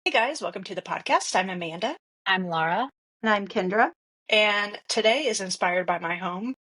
Hey guys, welcome to the podcast. I'm Amanda, I'm Laura. And I'm Kendra. and today is inspired by my home.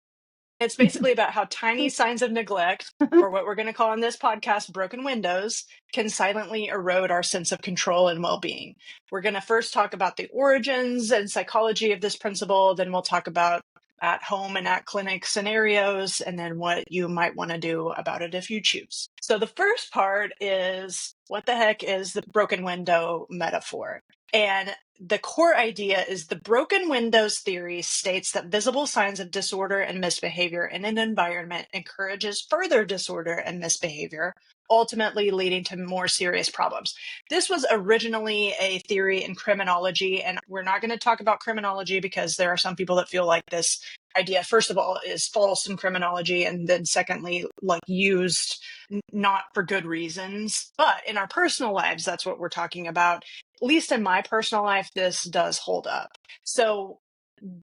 It's basically about how tiny signs of neglect, or what we're going to call in this podcast broken windows, can silently erode our sense of control and well being. We're going to first talk about the origins and psychology of this principle, then we'll talk about at home and at clinic scenarios, and then what you might want to do about it if you choose. So, the first part is what the heck is the broken window metaphor? And the core idea is the broken windows theory states that visible signs of disorder and misbehavior in an environment encourages further disorder and misbehavior, ultimately leading to more serious problems. This was originally a theory in criminology, and we're not going to talk about criminology because there are some people that feel like this idea, first of all, is false in criminology, and then secondly, like used not for good reasons. But in our personal lives, that's what we're talking about. At least in my personal life, this does hold up. So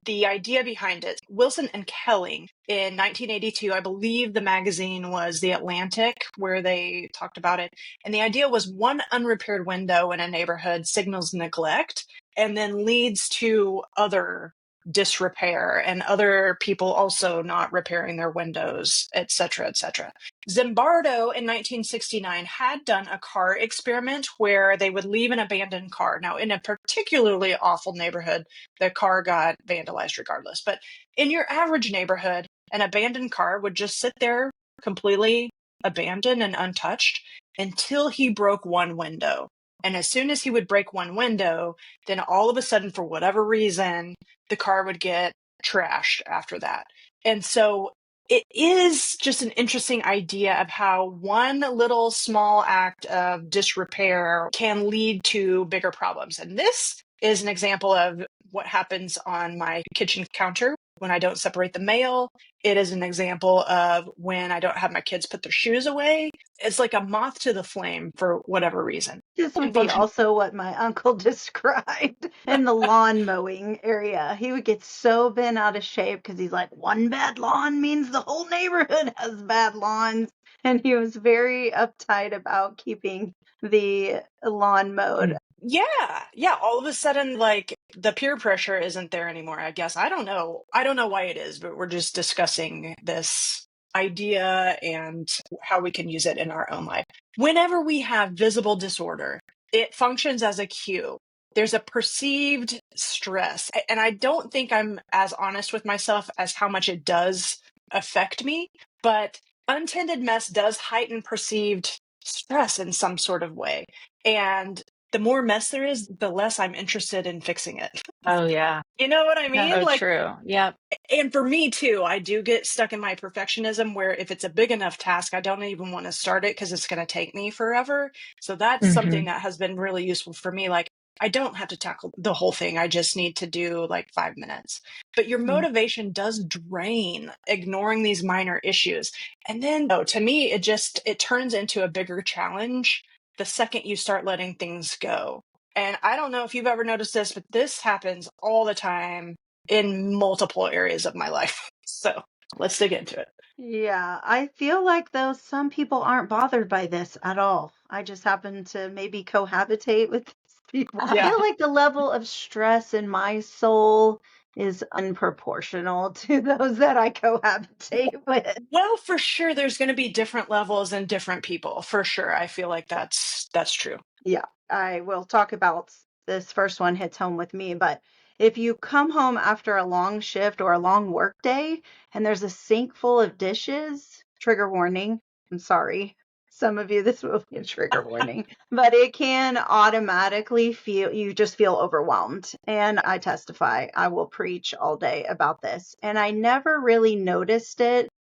the idea behind it, Wilson and Kelling in 1982, I believe the magazine was The Atlantic, where they talked about it. And the idea was one unrepaired window in a neighborhood signals neglect and then leads to other disrepair and other people also not repairing their windows, et cetera, et cetera. Zimbardo in 1969 had done a car experiment where they would leave an abandoned car. Now, in a particularly awful neighborhood, the car got vandalized regardless. But in your average neighborhood, an abandoned car would just sit there completely abandoned and untouched until he broke one window. And as soon as he would break one window, then all of a sudden, for whatever reason, the car would get trashed after that. And so it is just an interesting idea of how one little small act of disrepair can lead to bigger problems. And this is an example of what happens on my kitchen counter when I don't separate the mail. It is an example of when I don't have my kids put their shoes away. It's like a moth to the flame for whatever reason. This would be also what my uncle described in the lawn mowing area. He would get so bent out of shape because he's like, one bad lawn means the whole neighborhood has bad lawns. And he was very uptight about keeping the lawn mowed. Yeah. All of a sudden, like the peer pressure isn't there anymore, I guess. I don't know why it is, but we're just discussing this idea and how we can use it in our own life. Whenever we have visible disorder, it functions as a cue. There's a perceived stress. And I don't think I'm as honest with myself as how much it does affect me, but untended mess does heighten perceived stress in some sort of way. And the more mess there is, the less I'm interested in fixing it. Oh, yeah. You know what I mean? So true. Yep. And for me too, I do get stuck in my perfectionism where if it's a big enough task, I don't even want to start it because it's going to take me forever. So that's something that has been really useful for me. Like, I don't have to tackle the whole thing. I just need to do like 5 minutes. But your motivation does drain ignoring these minor issues. And then, to me, it turns into a bigger challenge the second you start letting things go. And I don't know if you've ever noticed this, but this happens all the time in multiple areas of my life. So let's dig into it. Yeah, I feel like though some people aren't bothered by this at all. I just happen to maybe cohabitate with these people. I Yeah. feel like the level of stress in my soul is unproportional to those that I cohabitate with. Well, for sure, there's going to be different levels and different people. For sure. I feel like that's true. Yeah, I will talk about this first one hits home with me, but if you come home after a long shift or a long work day and there's a sink full of dishes, trigger warning. I'm sorry. Some of you, this will be a trigger warning, but it can automatically you just feel overwhelmed. And I testify, I will preach all day about this. And I never really noticed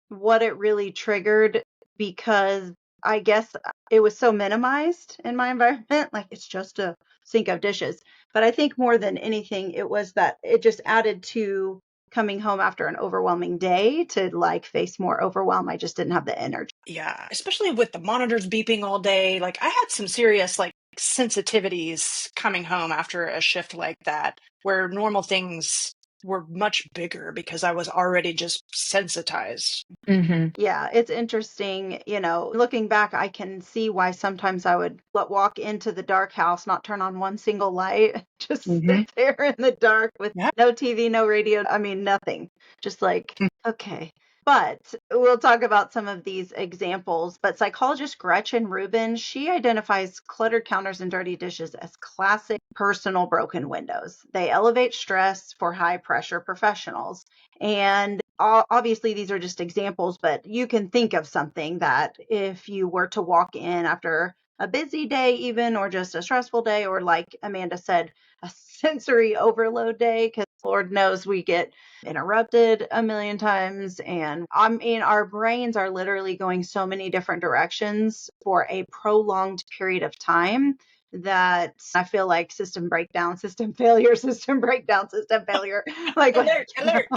what it really triggered, because I guess it was so minimized in my environment. Like, it's just a sink of dishes. But I think more than anything, it was that it just added to coming home after an overwhelming day to like face more overwhelm. I just didn't have the energy. Yeah. Especially with the monitors beeping all day. Like, I had some serious like sensitivities coming home after a shift like that, where normal things were much bigger because I was already just sensitized. Mm-hmm. Yeah, it's interesting. Looking back, I can see why sometimes I would walk into the dark house, not turn on one single light, just Mm-hmm. sit there in the dark with Yeah. no TV, no radio. I mean, nothing. Just like, okay. But we'll talk about some of these examples. But psychologist Gretchen Rubin, she identifies cluttered counters and dirty dishes as classic personal broken windows. They elevate stress for high pressure professionals. And obviously, these are just examples, but you can think of something that if you were to walk in after a busy day, even, or just a stressful day, or like Amanda said, a sensory overload day, because Lord knows we get interrupted a million times. And I mean, our brains are literally going so many different directions for a prolonged period of time that I feel like system breakdown, system failure, system breakdown, system failure. Like, Alert, alert.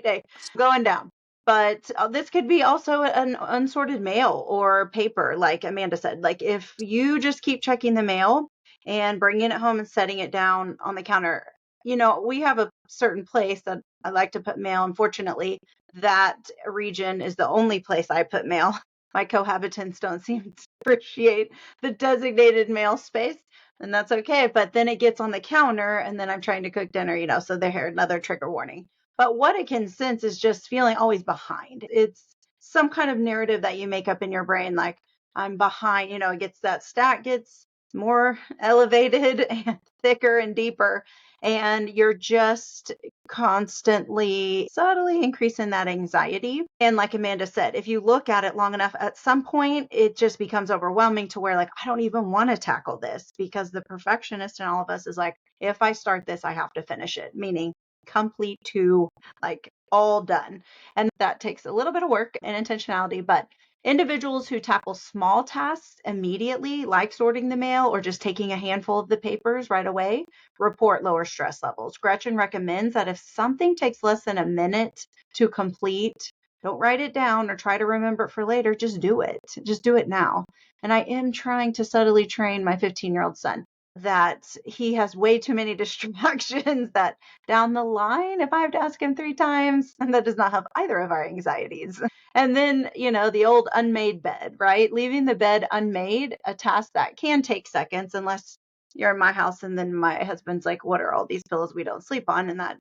day going down. But this could be also an unsorted mail or paper, like Amanda said. Like if you just keep checking the mail and bringing it home and setting it down on the counter, we have a certain place that I like to put mail. Unfortunately, that region is the only place I put mail. My cohabitants don't seem to appreciate the designated mail space, and that's okay. But then it gets on the counter, and then I'm trying to cook dinner, so there, another trigger warning. But what it can sense is just feeling always behind. It's some kind of narrative that you make up in your brain, like I'm behind, it gets that stack gets more elevated and thicker and deeper. And you're just constantly subtly increasing that anxiety. And like Amanda said, if you look at it long enough, at some point, it just becomes overwhelming to where like, I don't even want to tackle this, because the perfectionist in all of us is like, if I start this, I have to finish it, meaning complete to like all done. And that takes a little bit of work and intentionality, but individuals who tackle small tasks immediately, like sorting the mail or just taking a handful of the papers right away, report lower stress levels. Gretchen recommends that if something takes less than a minute to complete, don't write it down or try to remember it for later. Just do it. Just do it now. And I am trying to subtly train my 15-year-old son that he has way too many distractions, that down the line, if I have to ask him 3 times, and that does not help either of our anxieties. And then, the old unmade bed, right? Leaving the bed unmade, a task that can take seconds, unless you're in my house and then my husband's like, what are all these pillows we don't sleep on? And that,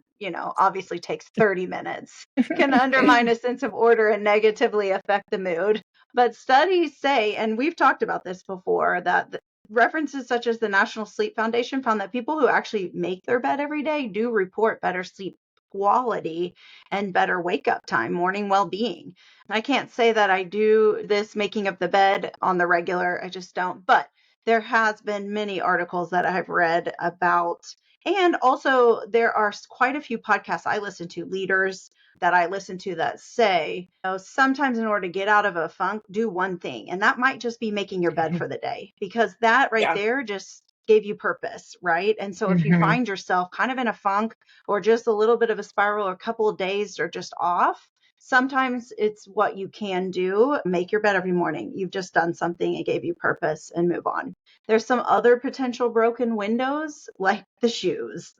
obviously takes 30 minutes, can undermine a sense of order and negatively affect the mood. But studies say, and we've talked about this before, that references such as the National Sleep Foundation found that people who actually make their bed every day do report better sleep quality and better wake up time, morning well-being. I can't say that I do this making of the bed on the regular. I just don't. But there has been many articles that I've read about, and also there are quite a few podcasts I listen to, leaders that I listen to, that say, sometimes in order to get out of a funk, do one thing. And that might just be making your bed for the day, because that right Yeah. there just gave you purpose, right? And so if you Mm-hmm. find yourself kind of in a funk or just a little bit of a spiral or a couple of days or just off, sometimes it's what you can do. Make your bed every morning. You've just done something, it gave you purpose, and move on. There's some other potential broken windows, like the shoes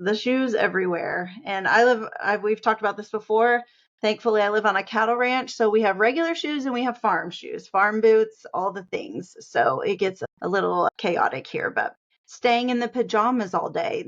everywhere. And we've talked about this before. Thankfully, I live on a cattle ranch, so we have regular shoes and we have farm shoes, farm boots, all the things. So it gets a little chaotic here, but staying in the pajamas all day.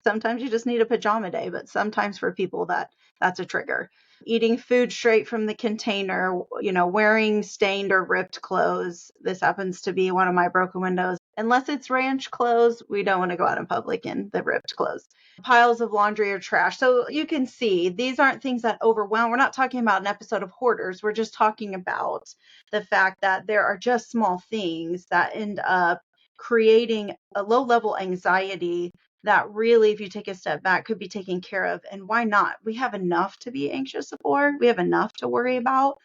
Sometimes you just need a pajama day, but sometimes for people that's a trigger. Eating food straight from the container, wearing stained or ripped clothes. This happens to be one of my broken windows. Unless it's ranch clothes, we don't want to go out in public in the ripped clothes. Piles of laundry or trash. So you can see these aren't things that overwhelm. We're not talking about an episode of Hoarders. We're just talking about the fact that there are just small things that end up creating a low level anxiety that really, if you take a step back, could be taken care of. And why not? We have enough to be anxious for. We have enough to worry about.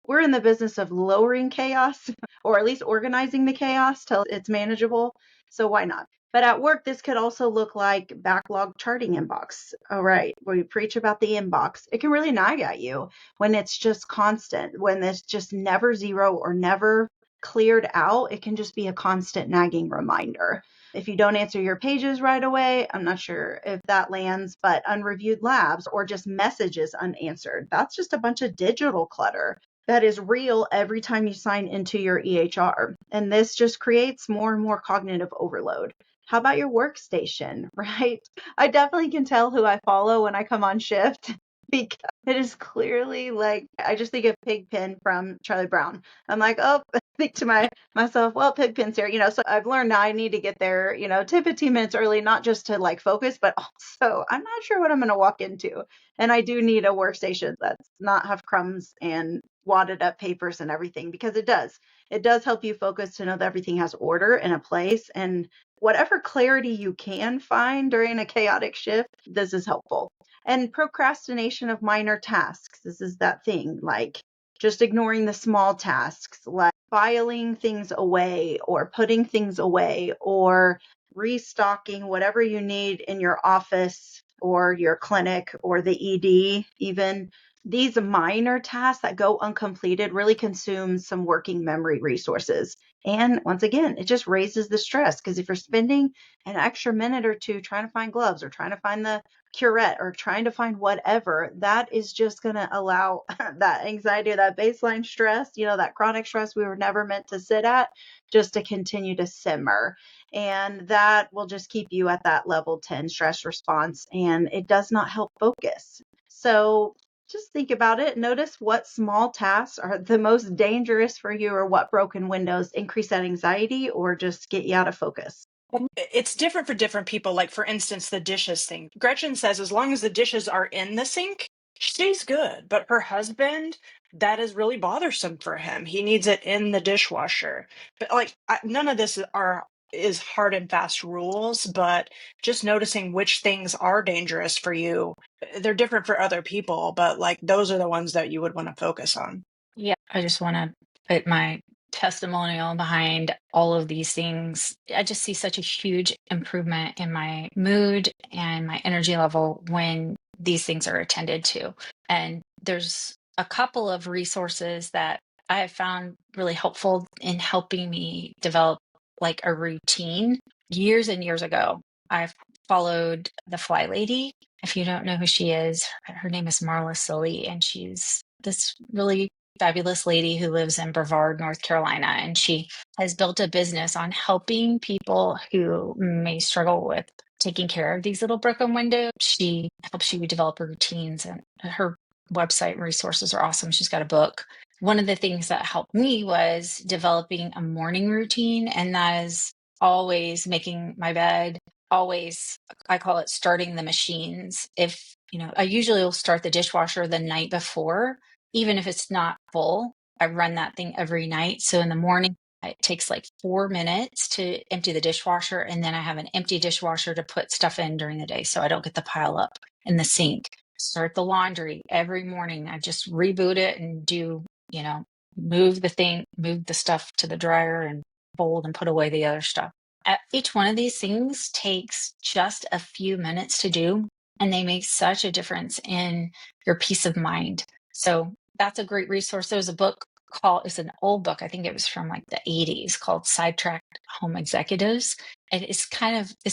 We're in the business of lowering chaos, or at least organizing the chaos till it's manageable. So why not? But at work, this could also look like backlog charting inbox. All right, we preach about the inbox. It can really nag at you when it's just constant, when it's just never zero or never cleared out. It can just be a constant nagging reminder. If you don't answer your pages right away, I'm not sure if that lands, but unreviewed labs or just messages unanswered. That's just a bunch of digital clutter that is real every time you sign into your EHR. And this just creates more and more cognitive overload. How about your workstation, right? I definitely can tell who I follow when I come on shift because it is clearly like, I just think of Pigpen from Charlie Brown. I'm like, oh, I think to myself, well, Pigpen's here, so I've learned now I need to get there, 10, 15 minutes early, not just to like focus, but also I'm not sure what I'm going to walk into. And I do need a workstation that's not have crumbs and wadded up papers and everything, because it does help you focus to know that everything has order and a place, and whatever clarity you can find during a chaotic shift, this is helpful. And procrastination of minor tasks. This is that thing, like just ignoring the small tasks, like filing things away or putting things away or restocking whatever you need in your office or your clinic or the ED even. These minor tasks that go uncompleted really consume some working memory resources. And once again, it just raises the stress, because if you're spending an extra minute or two trying to find gloves or trying to find the curette or trying to find whatever, that is just going to allow that anxiety or that baseline stress, that chronic stress we were never meant to sit at, just to continue to simmer. And that will just keep you at that level 10 stress response, and it does not help focus. So just think about it. Notice what small tasks are the most dangerous for you, or what broken windows increase that anxiety or just get you out of focus. It's different for different people. Like, for instance, the dishes thing. Gretchen says as long as the dishes are in the sink, she's good. But her husband, that is really bothersome for him. He needs it in the dishwasher. But like, none of this is hard and fast rules, but just noticing which things are dangerous for you. They're different for other people, but like those are the ones that you would want to focus on. Yeah, I just want to put my testimonial behind all of these things. I just see such a huge improvement in my mood and my energy level when these things are attended to. And there's a couple of resources that I have found really helpful in helping me develop like a routine. Years and years ago, I've followed the Fly Lady. If you don't know who she is, her name is Marla Silly, and she's this really fabulous lady who lives in Brevard, North Carolina, and she has built a business on helping people who may struggle with taking care of these little broken windows. She helps you develop routines, and her website and resources are awesome. She's got a book. One of the things that helped me was developing a morning routine, and that is always making my bed, always, I call it starting the machines. If, I usually will start the dishwasher the night before, even if it's not full. I run that thing every night. So in the morning, it takes like 4 minutes to empty the dishwasher. And then I have an empty dishwasher to put stuff in during the day so I don't get the pile up in the sink. Start the laundry every morning. I just reboot it and do, move the stuff to the dryer and fold and put away the other stuff. Each one of these things takes just a few minutes to do, and they make such a difference in your peace of mind. So that's a great resource. There's a book it's an old book. I think it was from like the 80s, called Sidetracked Home Executives. And it's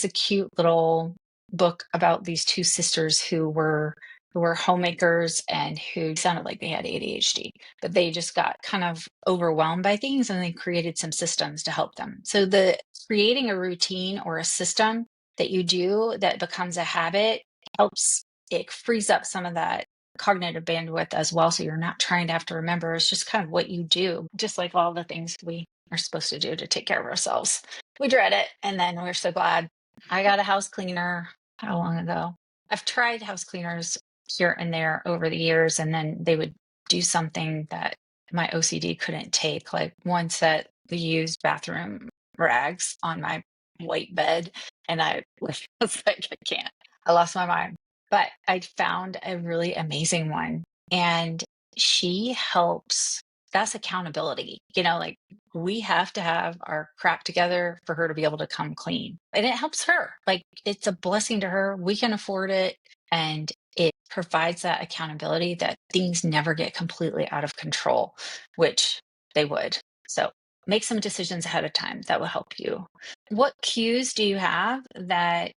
a cute little book about these two sisters who were homemakers and who sounded like they had ADHD, but they just got kind of overwhelmed by things, and they created some systems to help them. So the creating a routine or a system that you do that becomes a habit helps. It frees up some of that cognitive bandwidth as well. So you're not trying to have to remember. It's just kind of what you do, just like all the things we are supposed to do to take care of ourselves. We dread it, and then we're so glad. I got a house cleaner how long ago? I've tried house cleaners here and there over the years, and then they would do something that my OCD couldn't take. Like one set the used bathroom rags on my white bed, and I was like, I can't. I lost my mind. But I found a really amazing one, and she helps. That's accountability. Like we have to have our crap together for her to be able to come clean. And it helps her. Like it's a blessing to her. We can afford it. And it provides that accountability that things never get completely out of control, which they would. So make some decisions ahead of time that will help you. What cues do you have that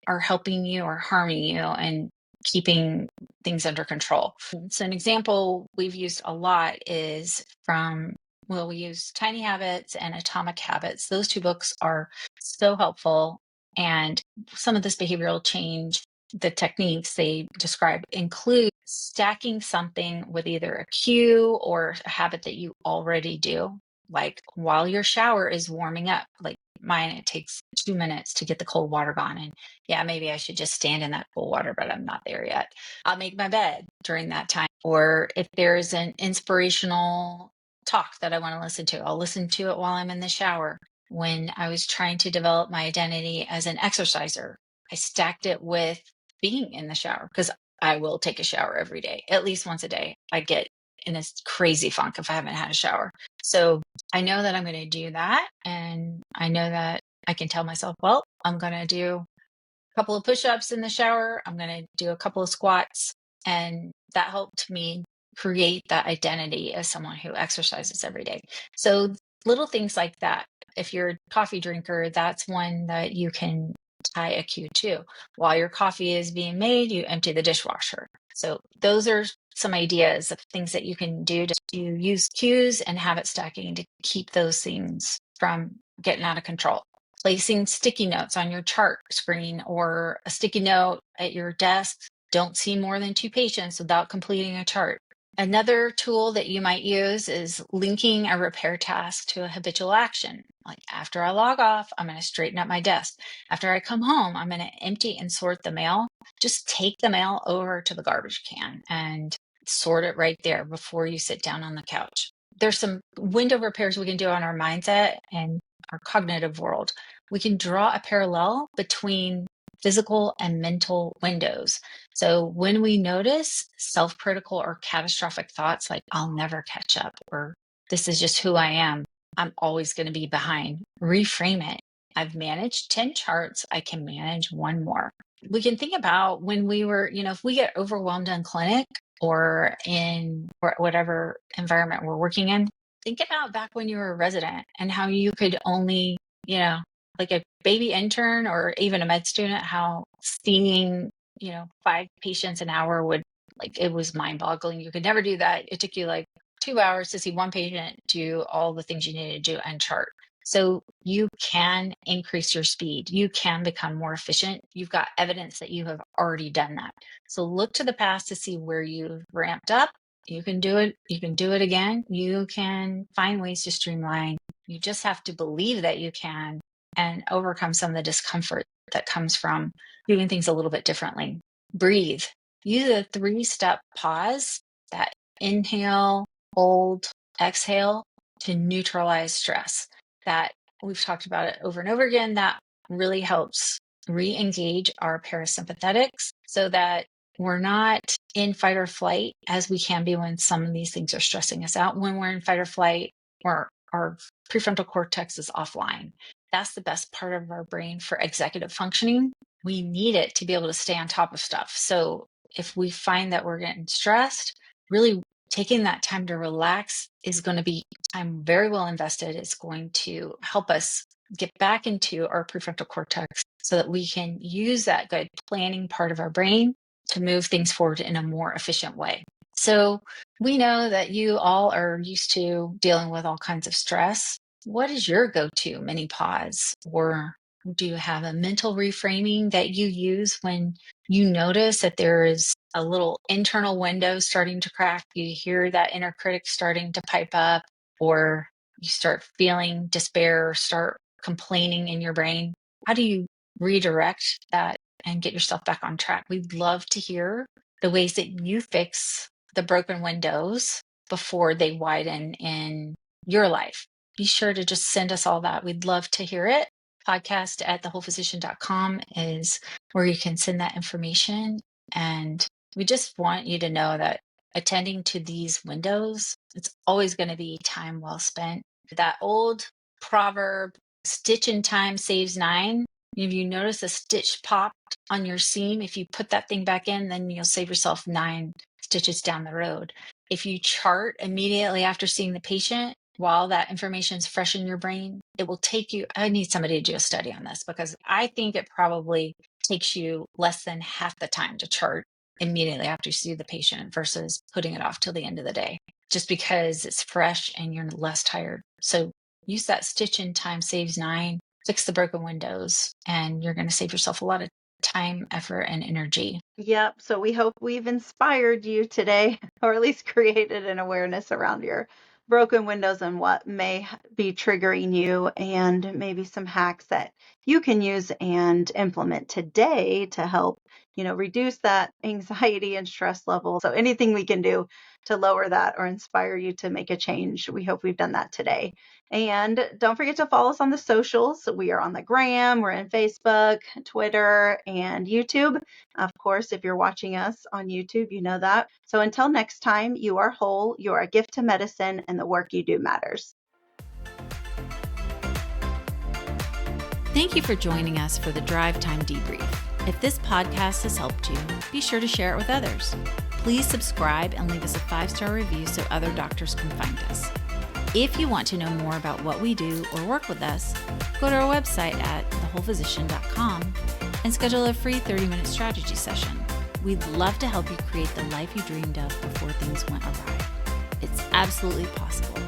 are helping you or harming you and keeping things under control? So, an example we've used a lot is we use Tiny Habits and Atomic Habits. Those two books are so helpful. And some of this behavioral change, the techniques they describe include stacking something with either a cue or a habit that you already do. Like while your shower is warming up, like mine, it takes 2 minutes to get the cold water gone. And yeah, maybe I should just stand in that cold water, but I'm not there yet. I'll make my bed during that time. Or if there's an inspirational talk that I want to listen to, I'll listen to it while I'm in the shower. When I was trying to develop my identity as an exerciser, I stacked it with being in the shower because I will take a shower every day, at least once a day. I get in a crazy funk if I haven't had a shower. So I know that I'm going to do that. And I know that I can tell myself, well, I'm going to do a couple of push-ups in the shower. I'm going to do a couple of squats. And that helped me create that identity as someone who exercises every day. So little things like that. If you're a coffee drinker, that's one that you can tie a cue to. While your coffee is being made, you empty the dishwasher. So those are some ideas of things that you can do to use cues and habit stacking to keep those things from getting out of control. Placing sticky notes on your chart screen or a sticky note at your desk. Don't see more than 2 patients without completing a chart. Another tool that you might use is linking a repair task to a habitual action. Like after I log off, I'm going to straighten up my desk. After I come home, I'm going to empty and sort the mail. Just take the mail over to the garbage can and sort it right there before you sit down on the couch. There's some window repairs we can do on our mindset and our cognitive world. We can draw a parallel between physical and mental windows. So when we notice self-critical or catastrophic thoughts like, I'll never catch up, or this is just who I am, I'm always going to be behind, reframe it. I've managed 10 charts, I can manage one more. We can think about when we were, if we get overwhelmed in clinic or in whatever environment we're working in, think about back when you were a resident and how you could only, like a baby intern or even a med student, how seeing 5 patients an hour it was mind boggling. You could never do that. It took you like 2 hours to see one patient, do all the things you needed to do and chart. So you can increase your speed. You can become more efficient. You've got evidence that you have already done that. So look to the past to see where you've ramped up. You can do it. You can do it again. You can find ways to streamline. You just have to believe that you can and overcome some of the discomfort that comes from doing things a little bit differently. Breathe. Use a 3-step pause, that inhale, hold, exhale, to neutralize stress. That we've talked about it over and over again. That really helps re-engage our parasympathetics so that we're not in fight or flight as we can be when some of these things are stressing us out. When we're in fight or flight, our prefrontal cortex is offline. That's the best part of our brain for executive functioning. We need it to be able to stay on top of stuff. So if we find that we're getting stressed, really taking that time to relax is going to be time very well invested. It's going to help us get back into our prefrontal cortex so that we can use that good planning part of our brain to move things forward in a more efficient way. So we know that you all are used to dealing with all kinds of stress. What is your go-to mini pause? Or do you have a mental reframing that you use when you notice that there is a little internal window starting to crack? You hear that inner critic starting to pipe up, or you start feeling despair, or start complaining in your brain. How do you redirect that and get yourself back on track? We'd love to hear the ways that you fix the broken windows before they widen in your life. Be sure to just send us all that. We'd love to hear it. podcast@thewholephysician.com is where you can send that information. And we just want you to know that attending to these windows, it's always going to be time well spent. That old proverb, stitch in time saves 9. If you notice a stitch popped on your seam, if you put that thing back in, then you'll save yourself 9 stitches down the road. If you chart immediately after seeing the patient, while that information is fresh in your brain, it will take you. I need somebody to do a study on this because I think it probably takes you less than half the time to chart immediately after you see the patient versus putting it off till the end of the day, just because it's fresh and you're less tired. So use that stitch in time saves 9, fix the broken windows, and you're going to save yourself a lot of time, effort, and energy. Yep. So we hope we've inspired you today, or at least created an awareness around your broken windows and what may be triggering you, and maybe some hacks that you can use and implement today to help, reduce that anxiety and stress level. So anything we can do to lower that or inspire you to make a change, we hope we've done that today. And don't forget to follow us on the socials. We are on the gram, we're in Facebook, Twitter, and YouTube. Of course, if you're watching us on YouTube, you know that. So until next time, you are whole, you are a gift to medicine, and the work you do matters. Thank you for joining us for the Drive Time Debrief. If this podcast has helped you, be sure to share it with others. Please subscribe and leave us a 5-star review so other doctors can find us. If you want to know more about what we do or work with us, go to our website at thewholephysician.com and schedule a free 30-minute strategy session. We'd love to help you create the life you dreamed of before things went awry. It's absolutely possible.